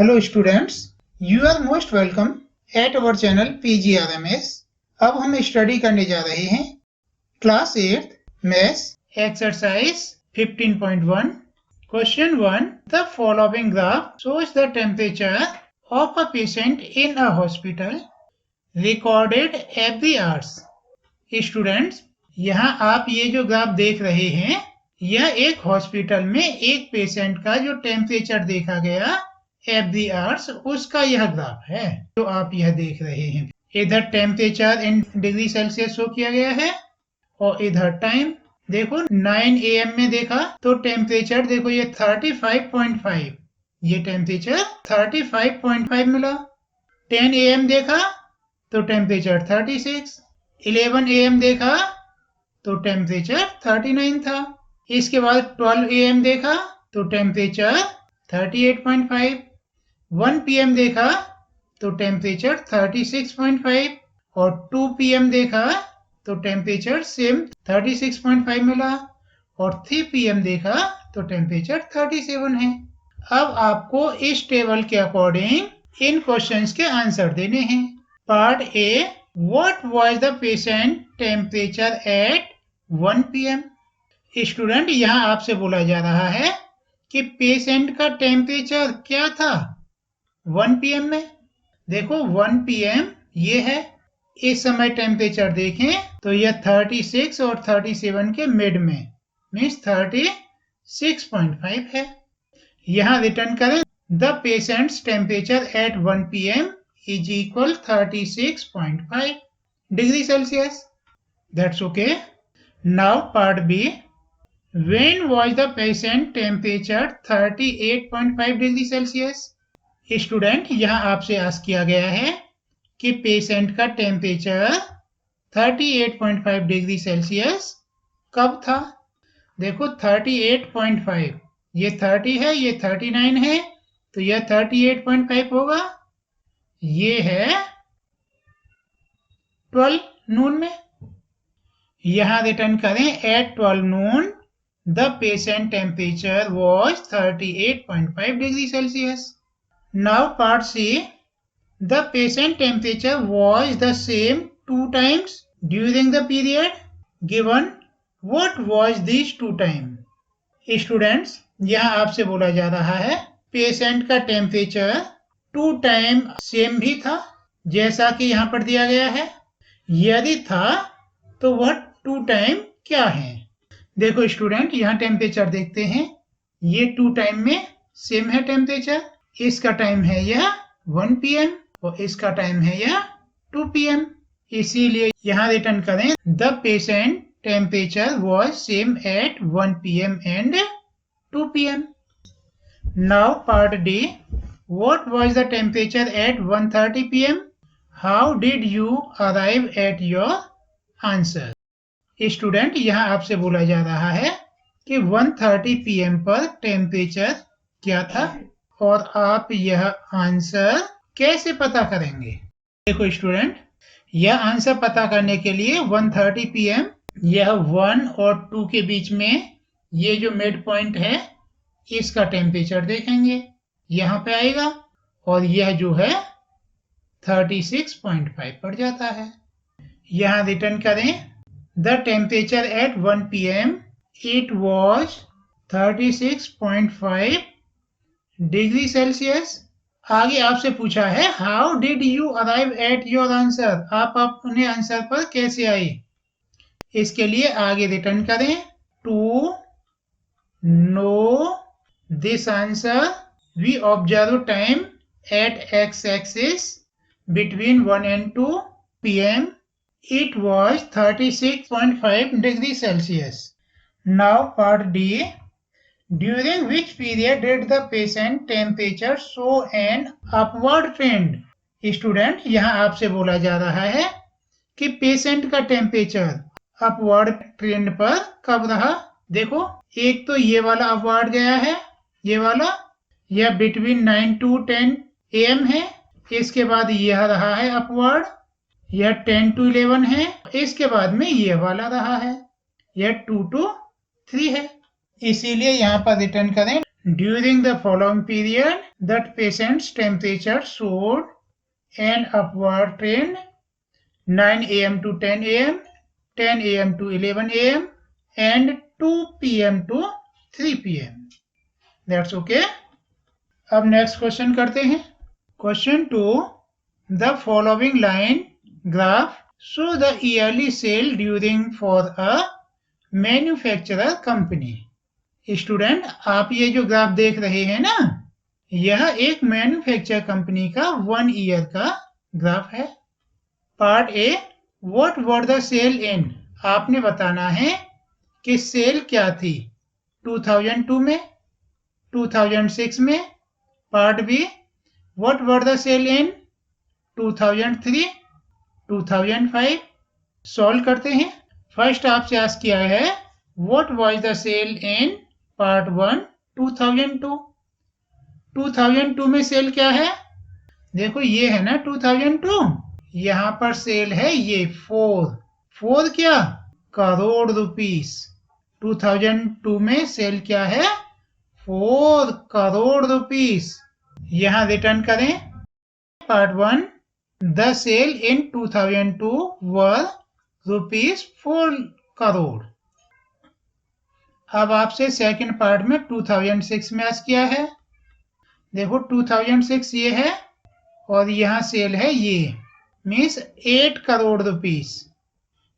Hello students, you are most welcome at our channel PGRMS। अब हम study करने जा रहे हैं class 8 maths exercise 15.1। Question 1, the following graph shows the temperature of a patient in a hospital recorded every hours. Students, यहाँ आप ये जो ग्राफ देख रहे हैं, यह एक हॉस्पिटल में एक पेशेंट का जो टेम्परेचर देखा गया एवरी आवर्स, उसका यह ग्राफ है जो आप यह देख रहे हैं। इधर temperature in degree Celsius show किया गया है और इधर टाइम देखो 9 AM में देखा तो टेम्परेचर देखो ये 35.5, ये टेम्परेचर 35.5 मिला। 10 AM देखा तो टेम्परेचर 36, 11 AM देखा तो टेम्परेचर 39 था। इसके बाद 12 AM देखा तो टेम्परेचर 38.5, 1 PM देखा तो टेम्परेचर 36.5 और 2 PM देखा तो टेम्परेचर सेम 36.5 मिला और 3 PM देखा तो टेम्परेचर 37 है। अब आपको इस टेबल के अकॉर्डिंग इन क्वेश्चंस के आंसर देने हैं। Part A, what was the patient temperature at 1 PM। Student, यहाँ आपसे बोला जा रहा है कि पेशेंट का टेम्परेचर क्या था 1 PM में। देखो 1 PM ये है, इस समय टेम्परेचर देखें तो यह 36 और 37 के मिड में मीन्स 36.5 है। यहाँ रिटर्न करें the patients temperature at 1 PM is equal 36.5 degree Celsius. That's okay. Now part B, when was the patient temperature 38.5 degree Celsius. Student, यहाँ आपसे आस्क किया गया है कि पेशेंट का टेम्परेचर 38.5 डिग्री सेल्सियस कब था। देखो 38.5, ये 30 है, ये 39 है, तो यह 38.5 होगा। ये है 12 नून में। यहाँ रिटर्न करें at 12 noon the patient temperature was 38.5 degree Celsius. Now part C, the patient temperature was the same 2 times during the period given. What was these 2 times? Students, यहाँ आपसे बोला जा रहा है पेशेंट का टेम्परेचर 2 टाइम सेम भी था जैसा कि यहाँ पर दिया गया है। यदि था तो वह 2 टाइम क्या है। देखो स्टूडेंट, यहाँ टेम्परेचर देखते हैं, ये 2 टाइम में सेम है टेम्परेचर। इसका टाइम है यह 1 PM और इसका टाइम है यह 2 PM। इसीलिए यहाँ रिटर्न करें the patient temperature was same at 1 PM and 2 PM। Now part D, what was the temperature at 1:30 PM। How did you arrive at your answer. Student, यहाँ आपसे बोला जा रहा है कि 1:30 PM पर टेम्परेचर क्या था और आप यह आंसर कैसे पता करेंगे। देखो स्टूडेंट, यह आंसर पता करने के लिए 1:30 PM यह 1 और 2 के बीच में ये जो मिड पॉइंट है इसका टेम्परेचर देखेंगे, यहाँ पे आएगा और यह जो है 36.5 पड़ जाता है। यहाँ रिटर्न करें the temperature at 1 PM it was 36.5 degree Celsius. आगे आपसे पूछा है how did you arrive at your answer, आप अपने आंसर पर कैसे आए। इसके लिए आगे रिटर्न करें to know this answer we observe time at x axis between 1 and 2 PM it was 36.5 degree Celsius. Now part D, during which period did the patient temperature show an upward trend। Student, यहाँ आपसे बोला जा रहा है कि patient का temperature upward trend पर कब रहा। देखो एक तो ये वाला अपवर्ड गया है, ये वाला, यह बिटवीन 9 to 10 AM है। इसके बाद यह रहा है अपवर्ड, यह 10 to 11 है। इसके बाद में ये वाला रहा है, यह 2 to 3 है। इसीलिए यहाँ पर रिटर्न करें During the following period, that patient's temperature showed an upward trend 9 a.m. to 10 a.m., 10 a.m. to 11 a.m. and 2 p.m. to 3 p.m. That's okay. अब next question करते हैं. Question 2. The following line graph show the yearly sale during for a manufacturer company. Student, आप ये जो graph देख रहे हैं ना, यह एक मैन्युफैक्चर कंपनी का 1 ईयर का ग्राफ है. Part A, what were the sale in? आपने बताना है कि सेल क्या थी 2002 में, 2006 में. Part B, what were the sale in 2003, 2005. Solve करते हैं. फर्स्ट आपसे आस्क किया है what was the sale in part 1 2002. 2002 में सेल क्या है? देखो ये है ना 2002, यहाँ पर सेल है ये 4 क्या? करोड़ रुपीस. 2002 में सेल क्या है? 4 करोड़ रुपीस. यहाँ रिटर्न करें. Part 1, the sale in 2002 were rupees 4 crore. अब आपसे सेकंड पार्ट में 2006 में आस्क किया है. देखो 2006 ये है और यहाँ सेल है ये, मीन्स 8 करोड़ रुपीस.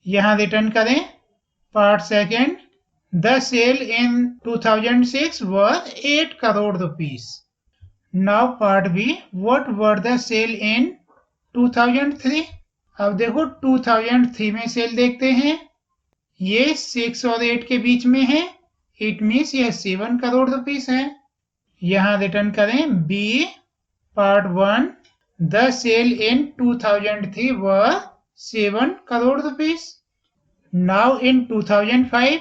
यहाँ रिटर्न करें. Part second, the sale in 2006 were 8 crore rupees. Now part B, what were the sale in 2003. अब देखो 2003 में सेल देखते हैं, ये 6 और 8 के बीच में है, इट मीन्स यह 7 करोड़ रुपीस है. यहाँ रिटर्न करें. B, part 1, the sale in 2003 were 7 crore rupees. Now in 2005,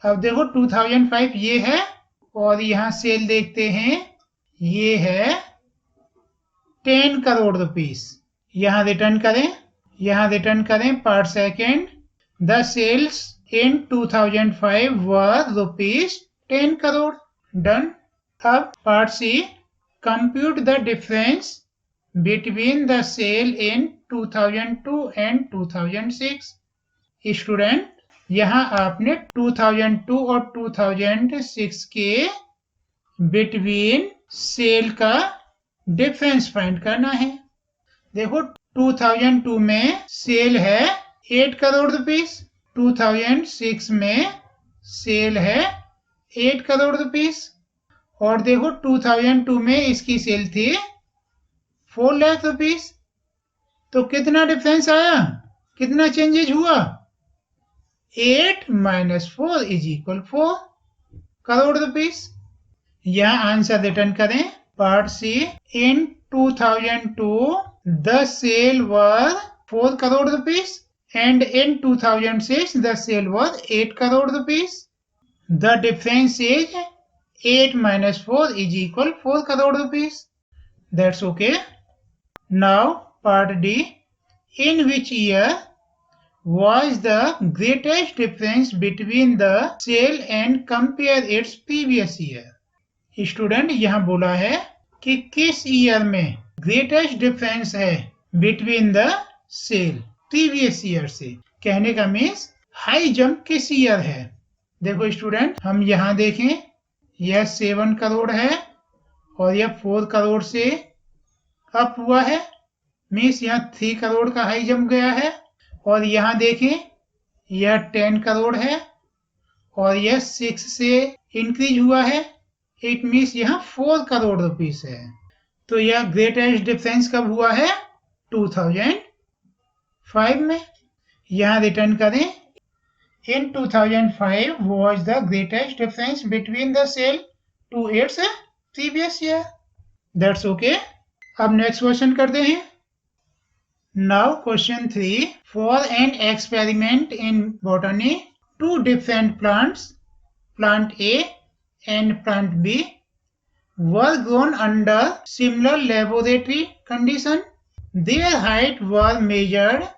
अब देखो 2005 ये है और यहाँ सेल देखते हैं, ये है 10 करोड़ रुपीस. यहाँ रिटर्न करें. यहाँ रिटर्न करें. Part second, the sales in 2005 were rupees 10 crore. Done. अब part C, compute the difference between the sale in 2002 and 2006. Student, यहाँ आपने 2002 और 2006 के बिटवीन सेल का डिफरेंस फाइंड करना है. देखो 2002 में सेल है 8 करोड़ रुपीस, 2006 में सेल है 8 करोड़ रुपीस. और देखो 2002 में इसकी सेल थी 4 लाख रुपीस. तो कितना डिफरेंस आया? कितना चेंजेज हुआ? 8 - 4 = 4 करोड़ रुपीस. यहाँ आंसर रिटर्न करें. Part C, in 2002 the sale were 4 crore rupees and in 2006 the sale was 8 crore rupees. The difference is 8 - 4 = 4 crore rupees. That's okay. Now part D, in which year was the greatest difference between the sale and compare its previous year. Student, यहाँ बोला है कि किस year में greatest difference है between the sale previous year से. कहने का मीन्स हाई जंप किस ईयर है. देखो स्टूडेंट, हम यहाँ देखें, यह 7 करोड़ है और यह 4 करोड़ से अप हुआ है, मीन्स यहाँ 3 करोड़ का हाई जंप गया है. और यहाँ देखें, यह 10 करोड़ है और यह 6 से इंक्रीज हुआ है, इट मीन्स यहाँ 4 करोड़ रुपीस है. तो यह ग्रेटेस्ट डिफरेंस कब हुआ है? 2005 में. यहाँ रिटर्न करें. In 2005 was the greatest difference between the sale to its previous year. That's okay. अब next question करते हैं. Now question 3. For an experiment in botany, 2 different plants, plant A and plant B, were grown under similar laboratory condition. Their height was measured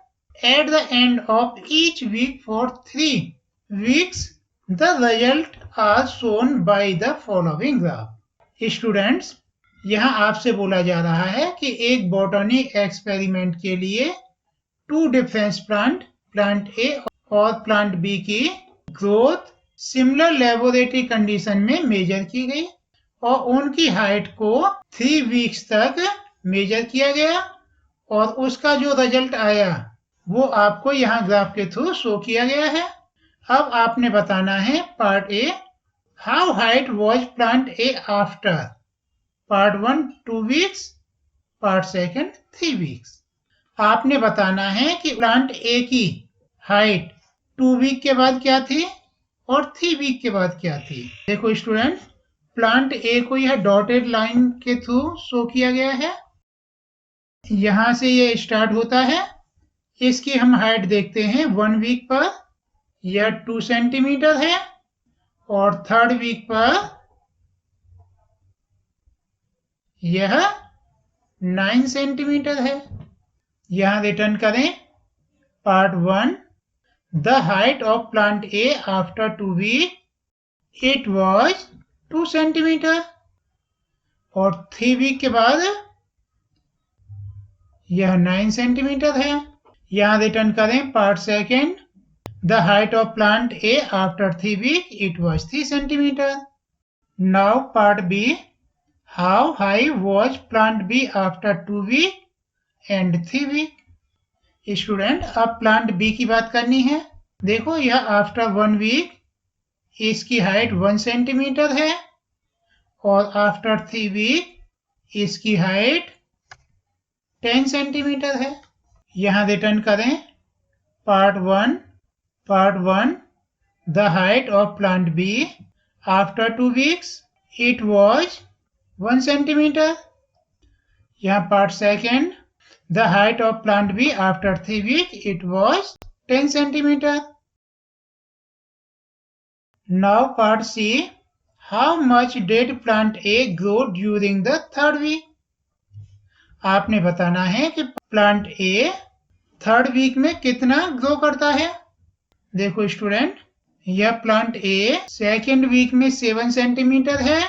at the end of each week for 3 weeks The result are shown by the following graph. Students, यहाँ आपसे बोला जा रहा है कि एक botany experiment के लिए 2 डिफरेंट प्लांट ए और प्लांट बी की ग्रोथ सिमिलर लेबोरेटरी कंडीशन में मेजर की गई और उनकी हाइट को 3 वीक्स तक मेजर किया गया और उसका जो रिजल्ट आया वो आपको यहाँ ग्राफ के थ्रू शो किया गया है। अब आपने बताना है part A, how height was plant A after, part 1 2 weeks, part second 3 weeks. आपने बताना है कि प्लांट ए की हाइट 2 वीक के बाद क्या थी और 3 वीक के बाद क्या थी। देखो स्टूडेंट, प्लांट ए को यह डॉटेड लाइन के थ्रू शो किया गया है। यहां से ये स्टार्ट होता है, इसकी हम हाइट देखते हैं 1 वीक पर यह 2 सेंटीमीटर है और 3rd वीक पर यह 9 सेंटीमीटर है। यहां रिटर्न करें part 1, the height of plant A after 2 week, it was 2 centimetre और 3 वीक के बाद यह 9 सेंटीमीटर है। यहाँ रिटर्न करें part second, the height of plant A after 3 week, it was 3 centimetre. Now part B, how high was plant B after 2 week and 3 week. Student, अब plant B की बात करनी है। देखो, यह आफ्टर 1 वीक इसकी हाइट 1 सेंटीमीटर है और आफ्टर 3 वीक इसकी हाइट 10 सेंटीमीटर है। यहाँ रिटर्न करें part 1, the height of plant B after 2 weeks, it was 1 centimetre. यहाँ part second, the height of plant B after 3 week, it was 10 centimetre. Now part C, how much did plant A grow during the 3rd week. आपने बताना है कि plant A 3rd week में कितना grow करता है। देखो स्टूडेंट, यह प्लांट ए 2nd वीक में 7 सेंटीमीटर है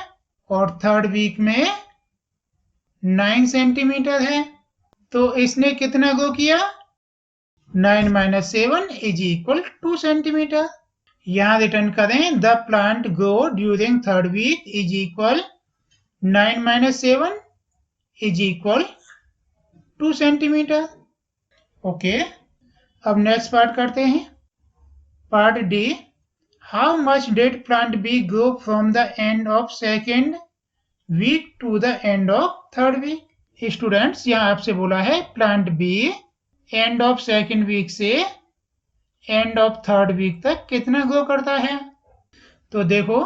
और 3rd वीक में 9 सेंटीमीटर है। तो इसने कितना ग्रो किया? 9 - 7 = 2 सेंटीमीटर। यहाँ रिटर्न करें, the plant grow during 3rd week = 9 - 7 = 2 centimetre. Okay, अब नेक्स्ट पार्ट करते हैं। Part D, how much did plant B grow from the end of 2nd week to the end of 3rd week. Students, यहाँ आपसे बोला है plant B end of 2nd week से end of 3rd week तक कितना grow करता है। तो देखो,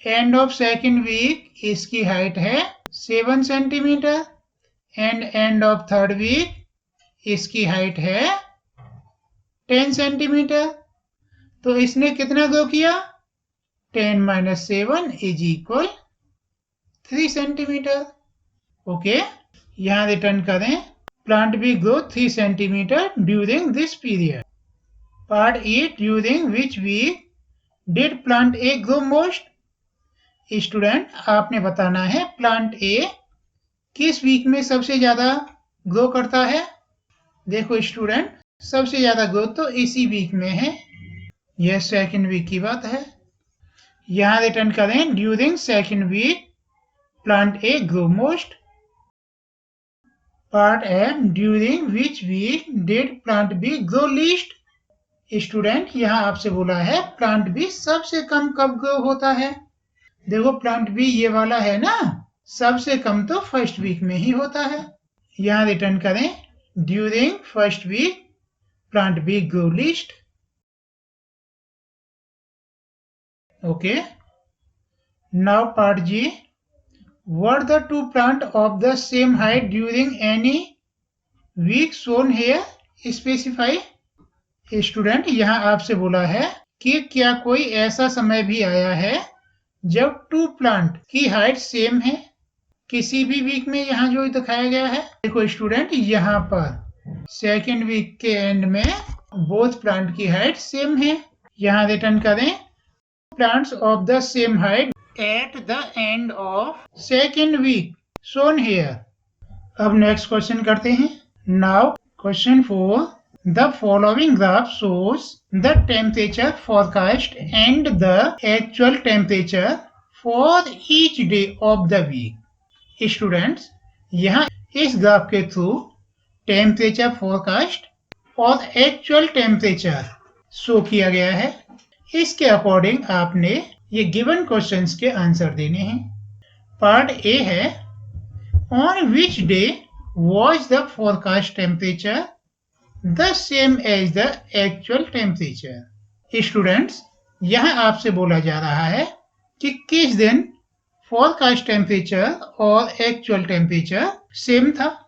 एंड ऑफ 2nd वीक इसकी हाइट है 7 centimetre end end of 3rd week इसकी हाइट है 10 सेंटीमीटर। तो इसने कितना ग्रो किया? 10 - 7 = 3 सेंटीमीटर। ओके, यहाँ रिटर्न करें, plant B grow 3 centimetre during this period. Part E, during which week did plant A grow most. Student, आपने बताना है प्लांट ए किस वीक में सबसे ज्यादा ग्रो करता है। देखो स्टूडेंट, सबसे ज्यादा ग्रोथ तो इसी वीक में है, यह 2nd वीक की बात है। यहाँ रिटर्न करें, during 2nd week plant A grow most. Part M, during which week did plant B grow least. Student, यहाँ आपसे बोला है प्लांट बी सबसे कम कब ग्रो होता है। देखो, प्लांट बी ये वाला है ना, सबसे कम तो 1st वीक में ही होता है। यहाँ रिटर्न करें, during 1st week plant B grow least. Okay, now part G, were the 2 plant of the same height during any week shown here? Specify। Student, यहाँ आपसे बोला है कि क्या कोई ऐसा समय भी आया है जब 2 प्लांट की हाइट सेम है किसी भी वीक में, यहाँ जो दिखाया गया है। देखो स्टूडेंट, यहाँ पर 2nd वीक के एंड में बोथ प्लांट की हाइट सेम है। यहाँ रिटर्न करें, plants of the same height at the end of second week shown here. अब next question करते हैं. Now question 4. The following graph shows the temperature forecast and the actual temperature for each day of the week. Students, यहाँ इस graph के through temperature forecast और actual temperature show किया गया है. इसके अकॉर्डिंग आपने ये गिवन क्वेश्चंस के आंसर देने हैं. पार्ट ए है, on which day was the forecast temperature the same as the actual temperature. Students, यहाँ आपसे बोला जा रहा है कि किस दिन फोरकास्ट टेम्परेचर और एक्चुअल टेम्परेचर सेम था.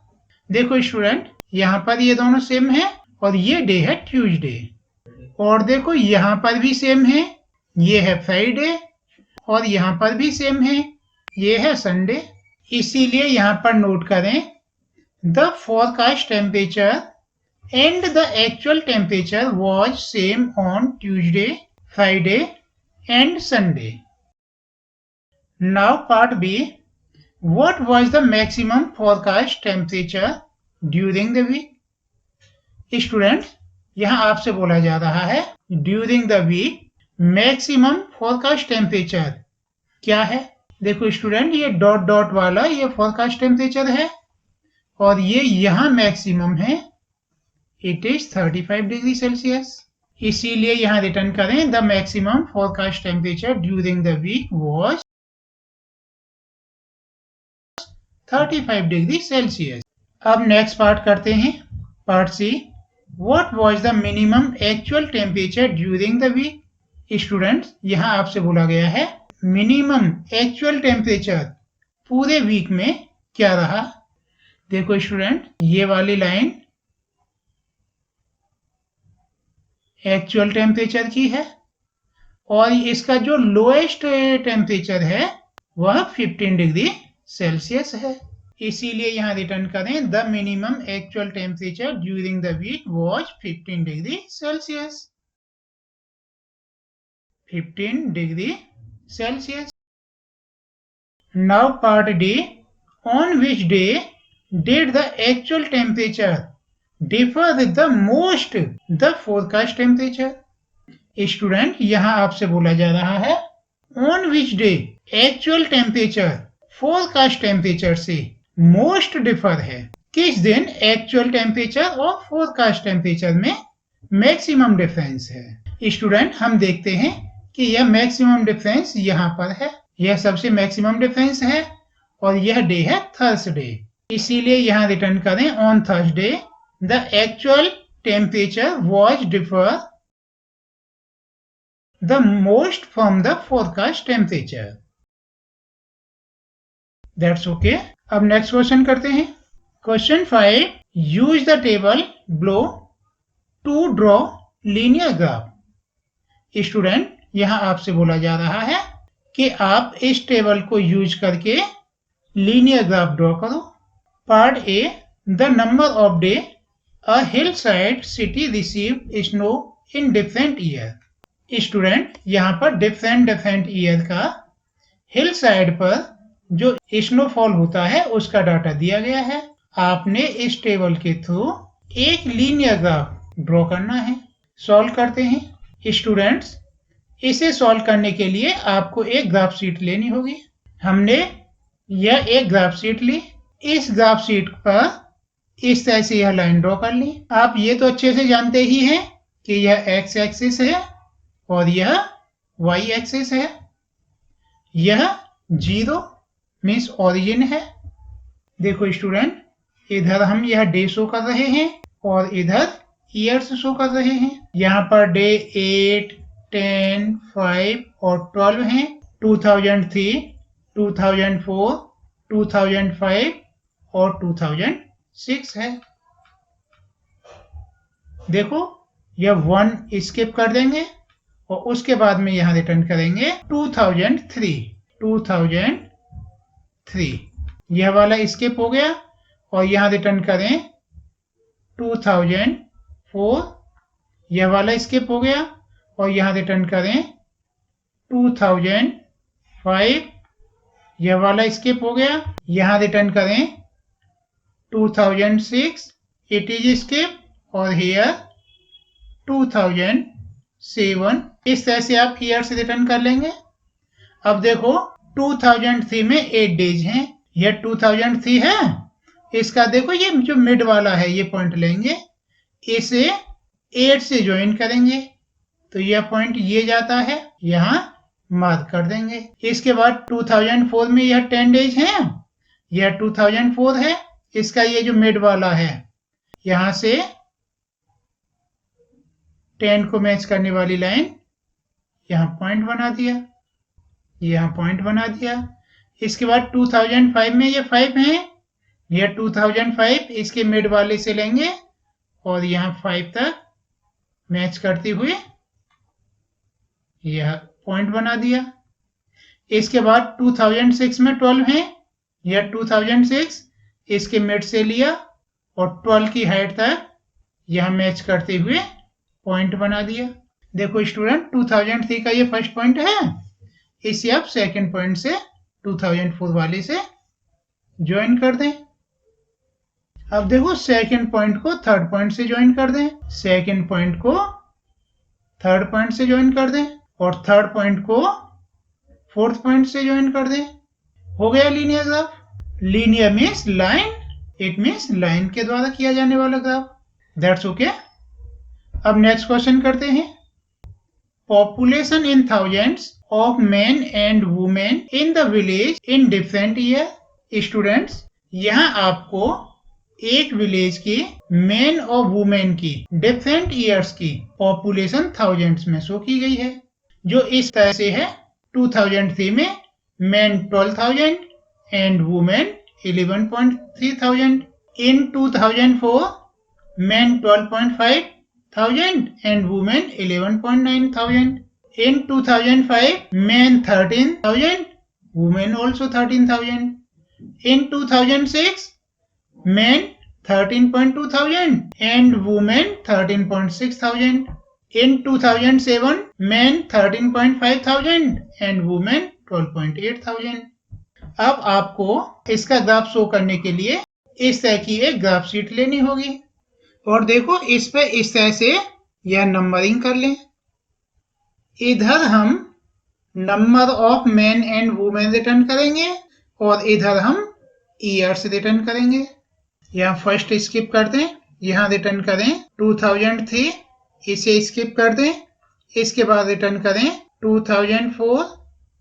देखो स्टूडेंट, यहाँ पर ये दोनों सेम है और ये डे है ट्यूसडे. और देखो यहाँ पर भी सेम है, ये है फ्राइडे, और यहाँ पर भी सेम है, ये है संडे. इसीलिए यहाँ पर नोट करें, the forecast temperature and the actual temperature was same on Tuesday, Friday and Sunday. Now part B. What was the maximum forecast temperature during the week? Students, यहाँ आपसे बोला जा रहा है during the week maximum forecast temperature क्या है. देखो student, ये डॉट डॉट वाला ये forecast temperature है और ये यहाँ मैक्सिमम है. It is 35 degree Celsius. इसीलिए यहाँ रिटर्न करें, the maximum forecast temperature during the week was 35 degree Celsius. अब नेक्स्ट पार्ट करते हैं, part C. What was the minimum actual temperature during the week. Students, यहाँ आपसे बोला गया है मिनिमम एक्चुअल टेम्परेचर पूरे वीक में क्या रहा. देखो स्टूडेंट, ये वाली लाइन एक्चुअल टेम्परेचर की है और इसका जो लोएस्ट टेम्परेचर है वह 15 डिग्री सेल्सियस है. इसीलिए यहाँ रिटर्न करें, the minimum actual temperature during the week was 15 degree Celsius. 15 degree Celsius. Now part D. On which day did the actual temperature differ with the most the forecast temperature. Student, यहाँ आपसे बोला जा रहा है on which day actual temperature forecast temperature से most differ है. किस दिन एक्चुअल टेम्परेचर और फोरकास्ट टेम्परेचर में मैक्सिमम डिफरेंस है. स्टूडेंट, हम देखते हैं कि यह मैक्सिमम डिफरेंस यहाँ पर है. यह सबसे मैक्सिमम डिफरेंस है और यह डे है थर्सडे. इसीलिए यहाँ रिटर्न करें, on Thursday the actual temperature was differ the most from the forecast temperature. That's okay. अब नेक्स्ट क्वेश्चन करते हैं. Question 5. Use the table below to draw linear graph. Student, यहाँ आपसे बोला जा रहा है कि आप इस टेबल को यूज करके लीनियर ग्राफ ड्रॉ करो. Part A. The number of day a hill side city receive snow in different year. Student, यहाँ पर डिफरेंट ईयर का हिल साइड पर जो स्नोफॉल होता है उसका डाटा दिया गया है. आपने इस टेबल के थ्रू एक लीनियर ग्राफ ड्रॉ करना है. सॉल्व करते हैं. स्टूडेंट्स, इसे सॉल्व करने के लिए आपको एक ग्राफ शीट लेनी होगी. हमने यह एक ग्राफ शीट ली. इस ग्राफ शीट पर इस तरह से यह लाइन ड्रॉ कर ली. आप ये तो अच्छे से जानते ही हैं कि यह एक्स एक्सिस है और यह वाई एक्सिस है. यह 0 मीन्स ओरिजिन है. देखो स्टूडेंट, इधर हम यह डे शो कर रहे हैं और इधर ईयर्स शो कर रहे हैं. यहाँ पर डे 8, 10, 5 और 12 हैं. 2003, 2004, 2005 और 2006 है. देखो, यह 1 स्किप कर देंगे और उसके बाद में यहाँ रिटर्न करेंगे 2003. यह वाला स्किप हो गया और यहाँ रिटर्न करें 2004. यह वाला स्किप हो गया और यहाँ रिटर्न करें 2005, यह वाला स्किप हो गया। यहाँ रिटर्न करें 2006, इट इज स्किप, और हियर 2007। इस तरह से आप ईयर से रिटर्न कर लेंगे। अब देखो 2003 में 8 डेज हैं, यह 2003 है। इसका देखो ये जो मिड वाला है ये पॉइंट लेंगे, इसे 8 से ज्वाइन करेंगे तो यह पॉइंट ये जाता है, यहाँ मार्क कर देंगे। इसके बाद 2004 में यह 10 डेज है, यह 2004 है। इसका ये जो मिड वाला है, यहाँ से 10 को मैच करने वाली लाइन, यहाँ पॉइंट बना दिया, यहाँ पॉइंट बना दिया। इसके बाद 2005 में ये 5 है, यह 2005 इसके मिड वाले से लेंगे और यहाँ 5 तक मैच करते हुए यह पॉइंट बना दिया। इसके बाद 2006 में 12 है, यह 2006 इसके मिड से लिया और 12 की हाइट तक यह मैच करते हुए पॉइंट बना दिया। देखो स्टूडेंट 2003 का ये फर्स्ट पॉइंट है, इसे आप सेकंड पॉइंट से 2004 वाले से ज्वाइन कर दें। अब देखो सेकंड पॉइंट को थर्ड पॉइंट से ज्वाइन कर दें, सेकंड पॉइंट को थर्ड पॉइंट से ज्वाइन कर दें और थर्ड पॉइंट को फोर्थ पॉइंट से ज्वाइन कर दें। हो गया linear graph. Linear means line, it means line के द्वारा किया जाने वाला ग्राफ। That's okay. अब नेक्स्ट क्वेश्चन करते हैं। Population in thousands of main and women in the village in different year. Students यहाँ आपको एक विलेज की मेन और वुमेन की डिफरेंट ईयर्स की पॉपुलेशन थाउजेंड्स में शो की गई है, जो इस तरह से है। 2003 में main 12,000 and women 11,300। In 2004 main 12,500 and women 11,900। In 2005, men 13,000, women also 13,000. In 2006, men 13,200 and women 13,600. In 2007, men 13,500 and women 12,800. अब आपको इसका ग्राफ शो करने के लिए इस तरह की एक ग्राफ शीट लेनी होगी और देखो इस पे इस तरह से यह नंबरिंग कर लें। इधर हम number of main and women return करेंगे और इधर हम ईयर्स रिटर्न करेंगे। यहाँ फर्स्ट स्किप कर दें, यहाँ रिटर्न करें 2003, इसे स्किप कर दें। इसके बाद रिटर्न करें 2004,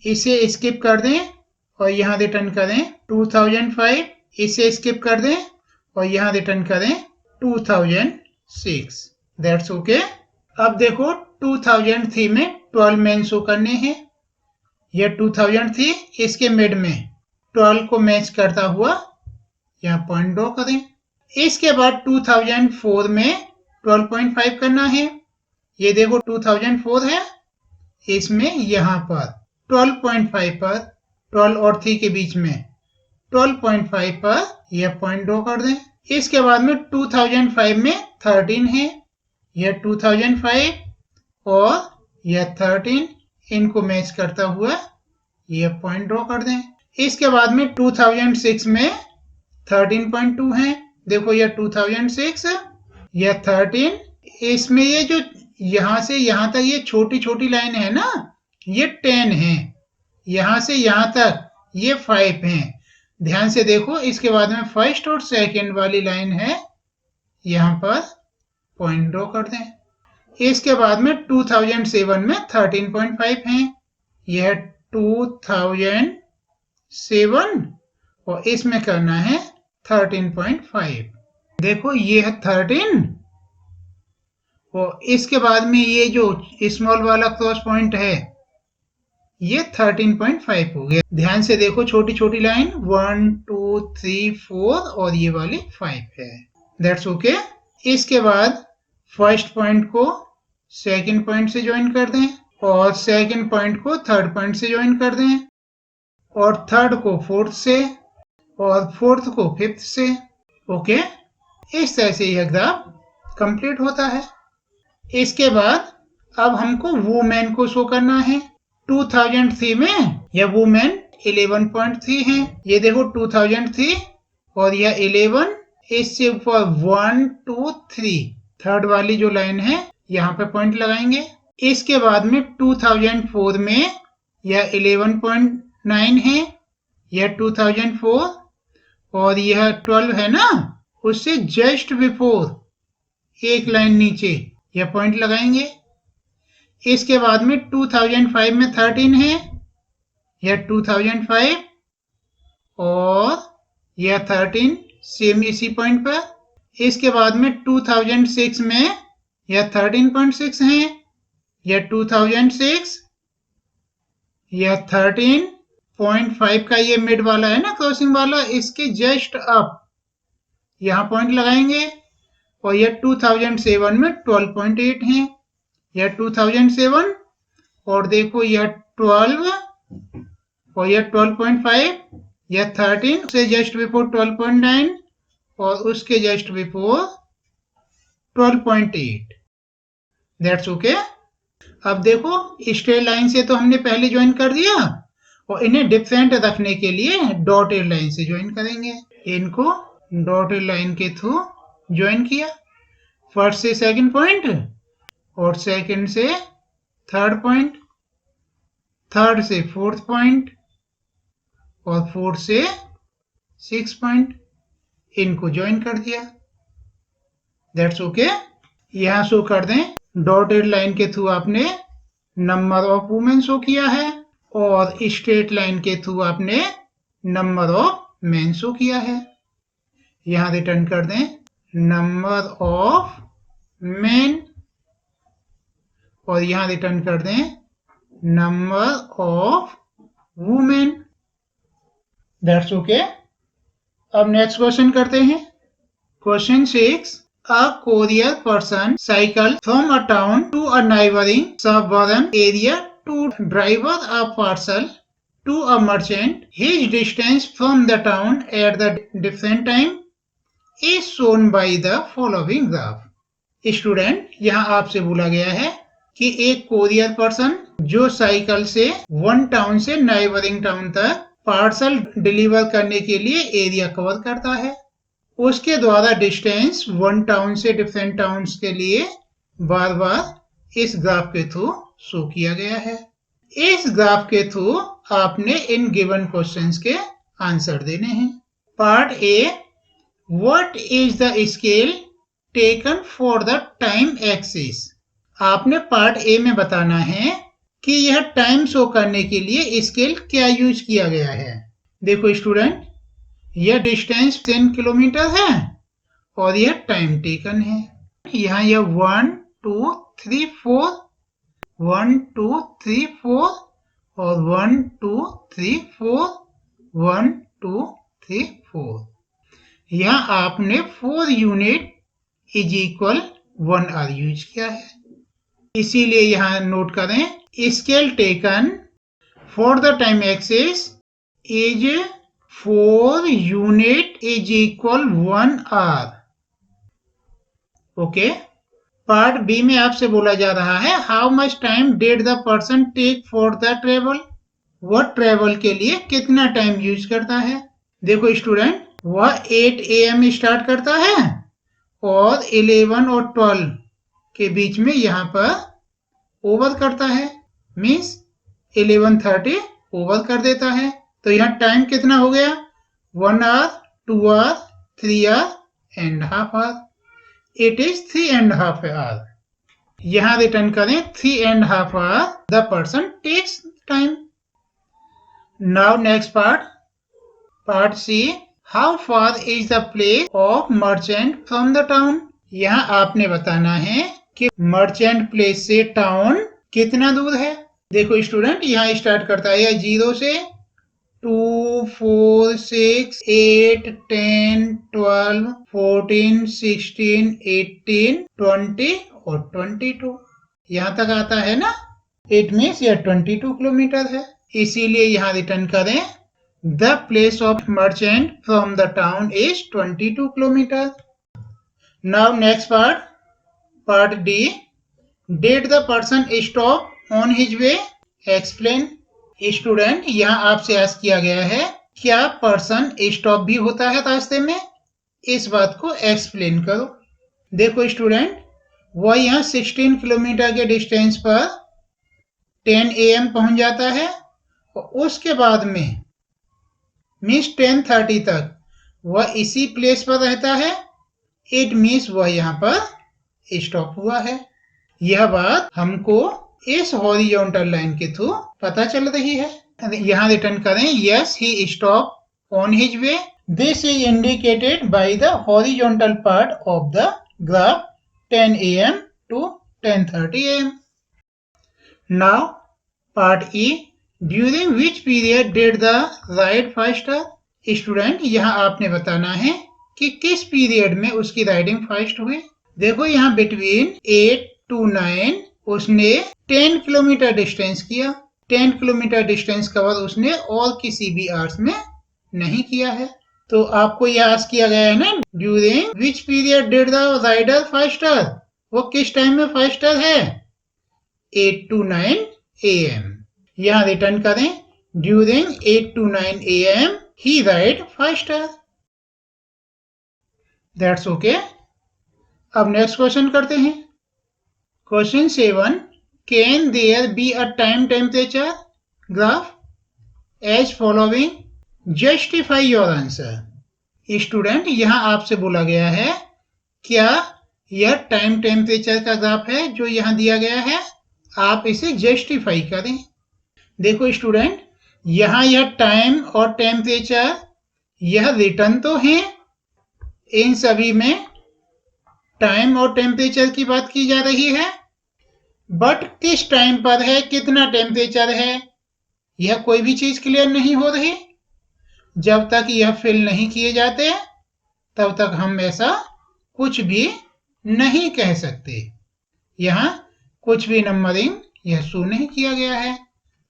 इसे स्किप कर दें और यहाँ रिटर्न करें 2005, इसे स्किप कर दें और यहाँ रिटर्न करें 2006। That's okay. अब देखो 2003 में 12 मेन शो करने हैं, यह 2003 इसके मिड में 12 को मैच करता हुआ यहाँ पॉइंट ड्रॉ करें। इसके बाद 2004 में 12.5 करना है, ये देखो 2004 है, इसमें यहाँ पर 12.5 पर 12 और 3 के बीच में 12.5 पर यह पॉइंट ड्रॉ कर दें। इसके बाद में 2005 में 13 है, यह 2005 और यह 13 इनको मैच करता हुआ यह पॉइंट ड्रॉ कर दें। इसके बाद में 2006 में 13.2 है, देखो यह 2006, यह 13, इसमें ये जो यहाँ से यहाँ तक ये छोटी छोटी लाइन है ना, ये 10 है, यहाँ से यहाँ तक ये 5 है। ध्यान से देखो, इसके बाद में फर्स्ट और सेकंड वाली लाइन है, यहाँ पर पॉइंट ड्रॉ कर दें। इसके बाद में 2007 में 13.5 है, यह 2007 और इसमें करना है 13.5। देखो ये है 13 और इसके बाद में ये जो स्मॉल वाला क्रॉस पॉइंट है ये 13.5 हो गया। ध्यान से देखो, छोटी छोटी लाइन 1 2 3 4 और ये वाली 5 है। That's okay. इसके बाद फर्स्ट पॉइंट को सेकंड पॉइंट से ज्वाइन कर दें और सेकंड पॉइंट को थर्ड पॉइंट से ज्वाइन कर दें और थर्ड को फोर्थ से और फोर्थ को फिफ्थ से। ओके, इस तरह से यह ग्राफ कंप्लीट होता है। इसके बाद अब हमको वुमेन को शो करना है। 2003 में यह वुमेन 11.3 है। ये देखो 2003 और यह 11, इससे ऊपर 1 2 3 थर्ड वाली जो लाइन है यहाँ पे पॉइंट लगाएंगे। इसके बाद में 2004 में यह 11.9 है, यह 2004 और यह 12 है ना, उससे जस्ट बिफोर एक लाइन नीचे यह पॉइंट लगाएंगे। इसके बाद में 2005 में 13 है, यह 2005 और यह 13 सेम इसी पॉइंट पर। इसके बाद में 2006 में यह 13.6 है, यह 2006, यह 13.5 का ये मिड वाला है ना क्रॉसिंग वाला, इसके जस्ट अप यहाँ पॉइंट लगाएंगे। और यह 2007 में 12.8 है, यह 2007 और देखो यह 12 और यह 12.5, यह 13 से जस्ट बिफोर 12.9 और उसके जस्ट बिफोर 12.8। That's okay. अब देखो स्ट्रेट लाइन से तो हमने पहले ज्वाइन कर दिया और इन्हें डिफरेंट रखने के लिए डॉटेड लाइन से ज्वाइन करेंगे। इनको डॉटेड लाइन के थ्रू ज्वाइन किया, फर्स्ट से सेकंड पॉइंट और सेकंड से थर्ड पॉइंट, थर्ड से फोर्थ पॉइंट और फोर्थ से सिक्स पॉइंट, इनको ज्वाइन कर दिया। That's okay. यहां शो कर दें डॉटेड लाइन के थ्रू आपने नंबर ऑफ वुमेन शो किया है और स्ट्रेट लाइन के थ्रू आपने नंबर ऑफ मेन शो किया है। यहां रिटर्न कर दें नंबर ऑफ मेन और यहां रिटर्न कर दें number of women. That's okay. अब नेक्स्ट क्वेश्चन करते हैं। Question 6, a courier person cycled from a town to a neighboring suburban area to deliver a parcel to a merchant. His distance from the town at the different time is shown by the following graph. Student, यहाँ आपसे बोला गया है कि एक courier person जो cycle से one town से नाइबरिंग टाउन तक पार्सल डिलीवर करने के लिए एरिया कवर करता है, उसके द्वारा डिस्टेंस वन टाउन से डिफरेंट टाउन्स के लिए बार बार इस ग्राफ के थ्रू शो किया गया है। इस ग्राफ के थ्रू आपने इन गिवन क्वेश्चंस के आंसर देने हैं। Part A, what is the scale taken for the time axis. आपने पार्ट ए में बताना है कि यह टाइम शो करने के लिए स्केल क्या यूज किया गया है। देखो स्टूडेंट, यह डिस्टेंस 10 किलोमीटर है और यह टाइम टेकन है। यहाँ यह 1 2 3 4, 1 2 3 4 और 1 2 3 4, 1 2 3 4। यहाँ आपने 4 unit is equal 1 hour use किया है, इसीलिए यहाँ नोट करें scale taken for the time axis is 4 unit is equal 1 hour. Okay. Part B में आपसे बोला जा रहा है how much time did the person take for the travel. वह ट्रेवल के लिए कितना टाइम यूज करता है। देखो स्टूडेंट, वह 8 AM स्टार्ट करता है और 11 और 12 के बीच में यहाँ पर ओवर करता है, मीन्स 11:30 ओवर कर देता है। तो यहाँ टाइम कितना हो गया, 1 hour, 2 hour, 3 hour and half hour. It is 3.5 hour. यहाँ रिटर्न करें 3.5 hour the person takes time. Now next part, part C, how far is the place of merchant from the town. यहाँ आपने बताना है कि मर्चेंट प्लेस से town कितना दूर है। देखो स्टूडेंट, यहाँ स्टार्ट करता है 0 से 2 4 6 8 10 12 14 16 18 20 और 22 यहाँ तक आता है ना। इट मीन्स यह 22 किलोमीटर है, इसीलिए यहाँ रिटर्न करें the place of merchant from the town is 22 kilometre. Now next part, part D, did the person stop on his way explain. Student, यहाँ आपसे आस्क किया गया है क्या पर्सन स्टॉप भी होता है रास्ते में? इस बात को एक्सप्लेन करो। देखो स्टूडेंट, वह यहाँ 16 किलोमीटर के डिस्टेंस पर 10 AM पहुंच जाता है और उसके बाद में मीन्स 10:30 तक वह इसी प्लेस पर रहता है। इट मीन्स वह यहाँ पर स्टॉप हुआ है। यह बात हमको इस हॉरिजॉन्टल लाइन के थ्रू पता चल रही है। यहाँ रिटर्न करें, yes he stop on his way. This is indicated by the horizontal part of the graph 10 AM to 10:30 AM. Now part E, during which period did the ride faster? Student, यहाँ आपने बताना है कि किस period में उसकी riding fast हुई। देखो यहाँ बिटवीन 8 to 9 उसने 10 किलोमीटर डिस्टेंस किया। 10 किलोमीटर डिस्टेंस कवर उसने और किसी भी आवर्स में नहीं किया है। तो आपको यह आस्क किया गया है ना, during which period did the rider faster, वो किस टाइम में फास्टर है? 8 to 9 AM। यहाँ रिटर्न करें, during 8 to 9 AM he ride faster। That's okay. अब नेक्स्ट क्वेश्चन करते हैं। Question 7, can there be a time temperature graph as following, justify your answer. Student, यहाँ आपसे बोला गया है क्या यह टाइम टेम्परेचर का ग्राफ है जो यहाँ दिया गया है, आप इसे जस्टिफाई करें। देखो स्टूडेंट, यहाँ यह टाइम और टेम्परेचर यह रिटर्न तो है, इन सभी में टाइम और टेम्परेचर की बात की जा रही है, बट किस टाइम पर है, कितना टेम्परेचर है, यह कोई भी चीज क्लियर नहीं हो रही। जब तक यह फिल नहीं किए जाते तब तक हम ऐसा कुछ भी नहीं कह सकते। यहाँ कुछ भी नंबरिंग यह शो नहीं किया गया है,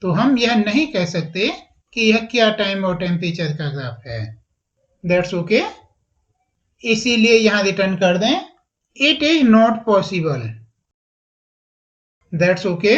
तो हम यह नहीं कह सकते कि यह क्या टाइम और टेम्परेचर का ग्राफ है। That's okay. इसीलिए यहाँ रिटर्न कर दें, it is not possible. That's okay.